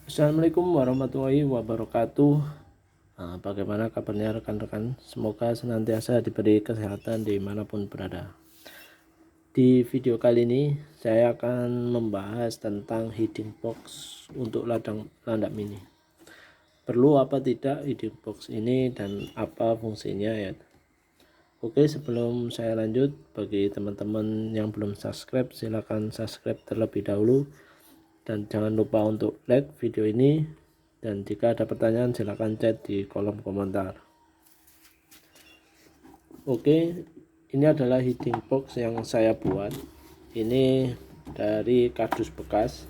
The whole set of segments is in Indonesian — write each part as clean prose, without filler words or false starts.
Assalamualaikum warahmatullahi wabarakatuh. Bagaimana kabarnya rekan-rekan? Semoga senantiasa diberi kesehatan dimanapun berada. Di video kali ini saya akan membahas tentang heating box untuk landak mini. Perlu apa tidak heating box ini dan apa fungsinya ya? Oke, sebelum saya lanjut, bagi teman-teman yang belum subscribe, silahkan subscribe terlebih dahulu. Dan jangan lupa untuk like video ini, dan jika ada pertanyaan silahkan chat di kolom komentar. Oke, ini adalah heating box yang saya buat. Ini dari kardus bekas.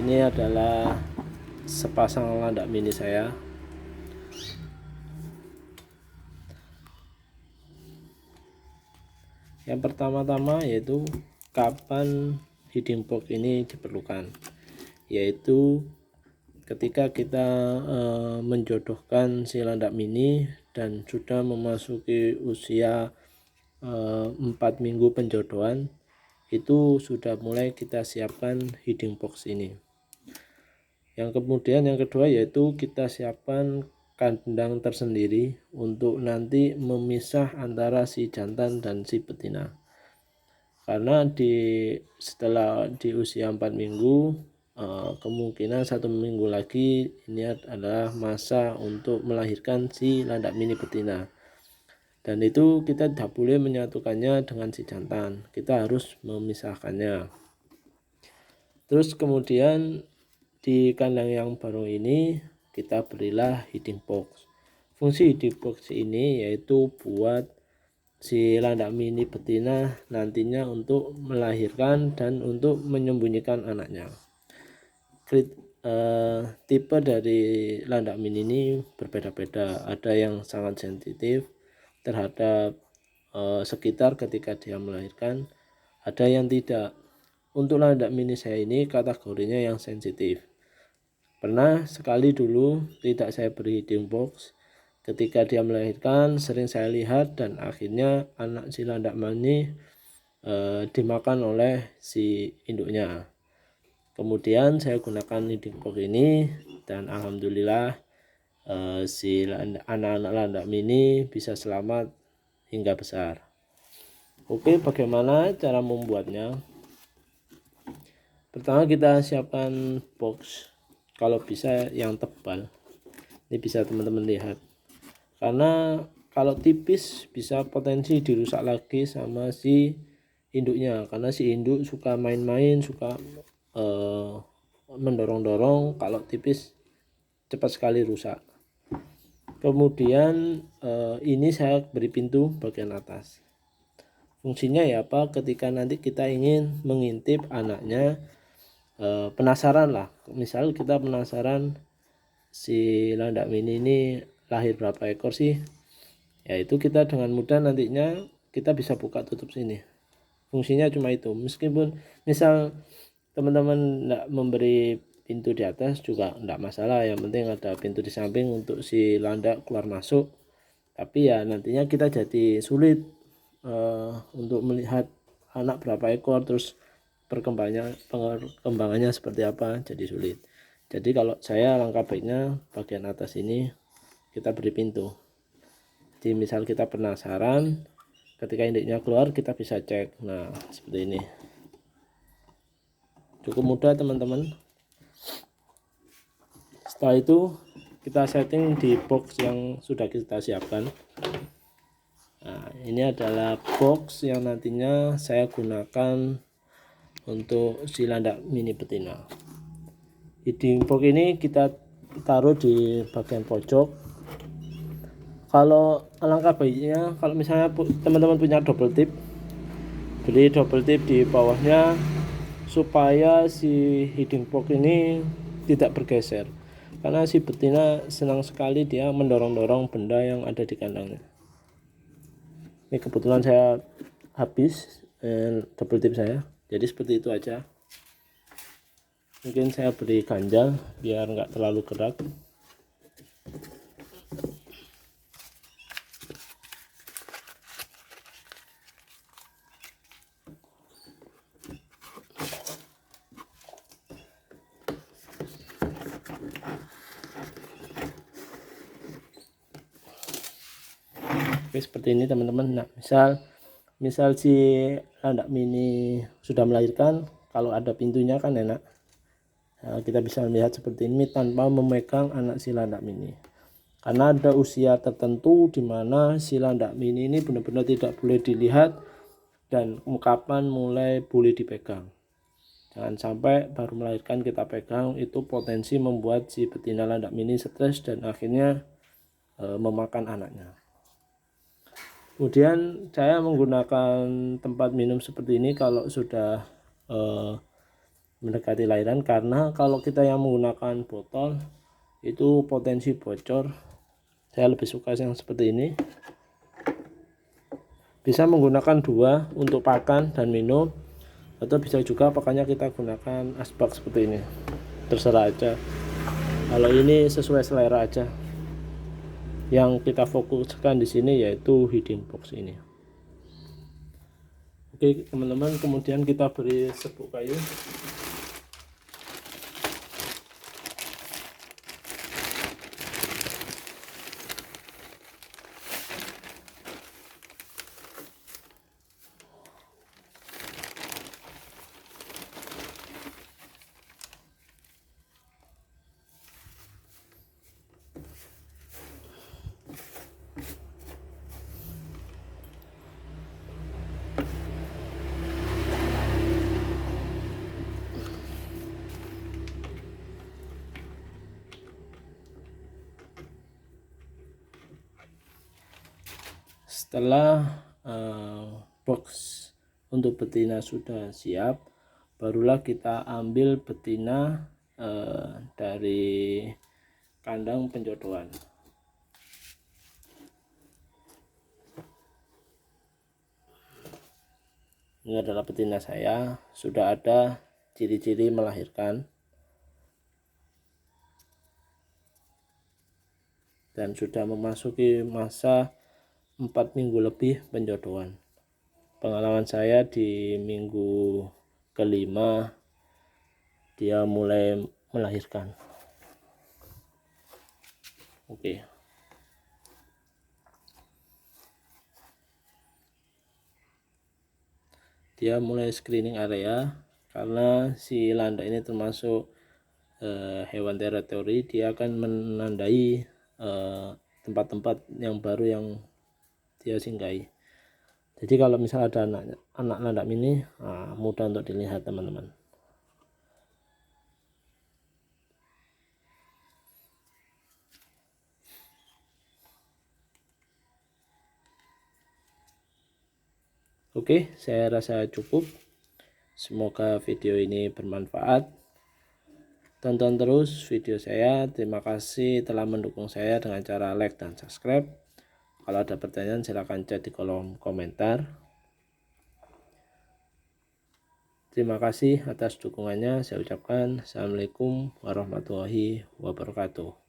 Ini adalah sepasang landak mini saya. Yang pertama-tama yaitu kapan heating box ini diperlukan, yaitu ketika kita menjodohkan si landak mini dan sudah memasuki usia 4 minggu penjodohan, itu sudah mulai kita siapkan heating box ini. Yang kedua yaitu kita siapkan kandang tersendiri untuk nanti memisah antara si jantan dan si betina, karena setelah di usia 4 minggu kemungkinan 1 minggu lagi ini adalah masa untuk melahirkan si landak mini betina, dan itu kita tidak boleh menyatukannya dengan si jantan, kita harus memisahkannya. Terus kemudian di kandang yang baru ini kita berilah heating box. Fungsi heating box ini yaitu buat si landak mini betina nantinya untuk melahirkan dan untuk menyembunyikan anaknya. Tipe dari landak mini ini berbeda-beda, ada yang sangat sensitif terhadap sekitar ketika dia melahirkan, ada yang tidak. Untuk landak mini saya ini kategorinya yang sensitif. Pernah sekali dulu tidak saya beri heating box, ketika dia melahirkan sering saya lihat dan akhirnya anak si landak mini dimakan oleh si induknya. Kemudian saya gunakan heating box ini dan alhamdulillah si anak-anak landak mini bisa selamat hingga besar. Oke, bagaimana cara membuatnya? Pertama kita siapkan box, kalau bisa yang tebal. Ini bisa teman-teman lihat, karena kalau tipis bisa potensi dirusak lagi sama si induknya, karena si induk suka main-main, suka mendorong-dorong. Kalau tipis cepat sekali rusak. Kemudian ini saya beri pintu bagian atas. Fungsinya ya apa, ketika nanti kita ingin mengintip anaknya, penasaran lah, misal kita penasaran si landak mini ini lahir berapa ekor sih, yaitu kita dengan mudah nantinya kita bisa buka tutup sini. Fungsinya cuma itu, meskipun misal teman-teman tidak memberi pintu di atas juga tidak masalah, yang penting ada pintu di samping untuk si landak keluar masuk. Tapi ya nantinya kita jadi sulit untuk melihat anak berapa ekor, terus perkembangannya seperti apa, jadi sulit. Jadi kalau saya langkah baiknya bagian atas ini kita beri pintu. Jadi misal kita penasaran, ketika induknya keluar kita bisa cek. Nah seperti ini, cukup mudah teman-teman. Setelah itu kita setting di box yang sudah kita siapkan. Nah ini adalah box yang nantinya saya gunakan untuk si landak mini betina. Heating box ini kita taruh di bagian pojok. Kalau alangkah baiknya kalau misalnya teman-teman punya double tip, beli double tip di bawahnya supaya si heating box ini tidak bergeser, karena si betina senang sekali dia mendorong-dorong benda yang ada di kandangnya. Ini kebetulan saya habis double tip saya, jadi seperti itu aja. Mungkin saya beri ganjal biar nggak terlalu gerak. Oke, seperti ini teman-teman. Nah, misal si landak mini sudah melahirkan, kalau ada pintunya kan enak. Nah, kita bisa melihat seperti ini tanpa memegang anak si landak mini. Karena ada usia tertentu di mana si landak mini ini benar-benar tidak boleh dilihat dan kapan mulai boleh dipegang. Jangan sampai baru melahirkan kita pegang, itu potensi membuat si betina landak mini stres dan akhirnya memakan anaknya. Kemudian saya menggunakan tempat minum seperti ini kalau sudah mendekati lahiran, karena kalau kita yang menggunakan botol itu potensi bocor. Saya lebih suka yang seperti ini. Bisa menggunakan dua untuk pakan dan minum, atau bisa juga pakannya kita gunakan asbak seperti ini. Terserah aja. Kalau ini sesuai selera aja. Yang kita fokuskan di sini yaitu heating box ini. Oke teman-teman, kemudian kita beri serbuk kayu. Setelah box untuk betina sudah siap, barulah kita ambil betina dari kandang penjodohan. Ini adalah betina saya, sudah ada ciri-ciri melahirkan dan sudah memasuki masa 4 minggu lebih penjodohan. Pengalaman saya di minggu kelima dia mulai melahirkan. Oke. Dia mulai screening area karena si landak ini termasuk hewan teritori. Dia akan menandai tempat-tempat yang baru yang dia singgahi. Jadi kalau misal ada anak landak mini, mudah untuk dilihat teman-teman. Oke, saya rasa cukup. Semoga video ini bermanfaat. Tonton terus video saya. Terima kasih telah mendukung saya dengan cara like dan subscribe. Kalau ada pertanyaan silahkan chat di kolom komentar. Terima kasih atas dukungannya. Saya ucapkan Assalamualaikum warahmatullahi wabarakatuh.